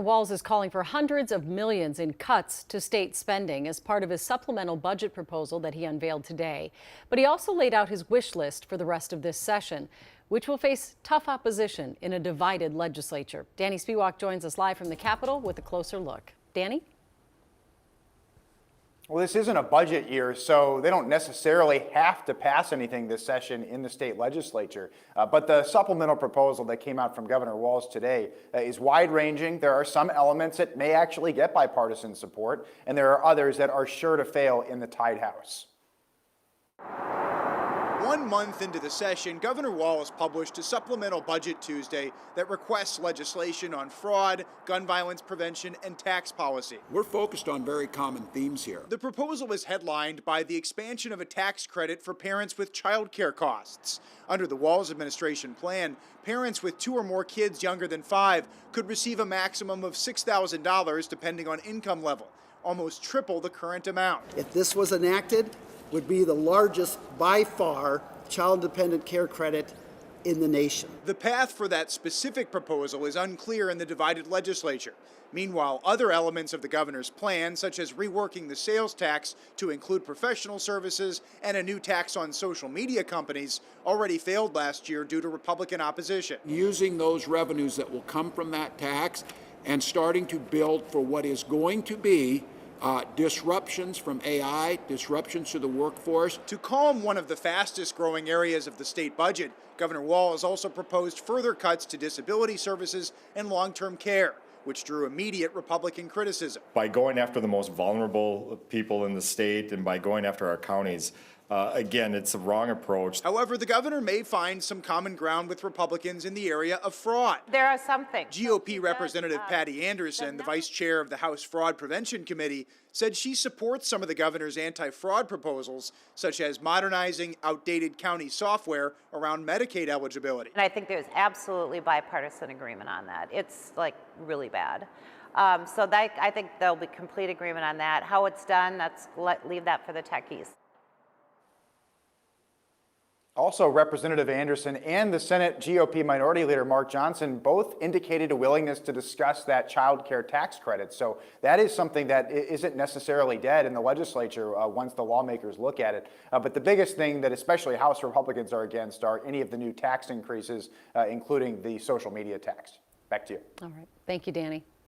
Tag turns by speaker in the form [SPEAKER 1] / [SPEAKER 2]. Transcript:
[SPEAKER 1] Walz is calling for hundreds of millions in cuts to state spending as part of his supplemental budget proposal that he unveiled today. But he also laid out his wish list for the rest of this session, which will face tough opposition in a divided legislature. Danny Spiewak joins us live from the Capitol with a closer look. Danny?
[SPEAKER 2] Well, this isn't a budget year, so they don't necessarily have to pass anything this session in the state legislature. But the supplemental proposal that came out from Governor Walz today is wide-ranging. There are some elements that may actually get bipartisan support, and there are others that are sure to fail in the tied House.
[SPEAKER 3] 1 month into the session, Governor Walz published a supplemental budget Tuesday that requests legislation on fraud, gun violence prevention, and tax policy.
[SPEAKER 4] We're focused on very common themes here.
[SPEAKER 3] The proposal was headlined by the expansion of a tax credit for parents with child care costs. Under the Walz administration plan, parents with 2 or more kids younger than 5 could receive a maximum of $6,000 depending on income level, almost triple the current amount.
[SPEAKER 5] If this was enacted, would be the largest by far child-dependent care credit in the nation.
[SPEAKER 3] The path for that specific proposal is unclear in the divided legislature. Meanwhile, other elements of the governor's plan, such as reworking the sales tax to include professional services and a new tax on social media companies, already failed last year due to Republican opposition.
[SPEAKER 4] Using those revenues that will come from that tax and starting to build for what is going to be disruptions from AI, disruptions to the workforce.
[SPEAKER 3] To calm one of the fastest growing areas of the state budget, Governor Walz also proposed further cuts to disability services and long-term care, which drew immediate Republican criticism.
[SPEAKER 6] By going after the most vulnerable people in the state and by going after our counties, again, it's a wrong approach.
[SPEAKER 3] However, the governor may find some common ground with Republicans in the area of fraud.
[SPEAKER 7] There are some things.
[SPEAKER 3] GOP Representative Patty Anderson, the vice chair of the House Fraud Prevention Committee, said she supports some of the governor's anti-fraud proposals, such as modernizing outdated county software around Medicaid eligibility.
[SPEAKER 7] And I think there's absolutely bipartisan agreement on that. It's like really bad. I think there'll be complete agreement on that. How it's done, leave that for the techies.
[SPEAKER 2] Also, Representative Anderson and the Senate GOP Minority Leader Mark Johnson both indicated a willingness to discuss that child care tax credit. So that is something that isn't necessarily dead in the legislature once the lawmakers look at it. But the biggest thing that especially House Republicans are against are any of the new tax increases, including the social media tax. Back to you.
[SPEAKER 1] All right. Thank you, Danny.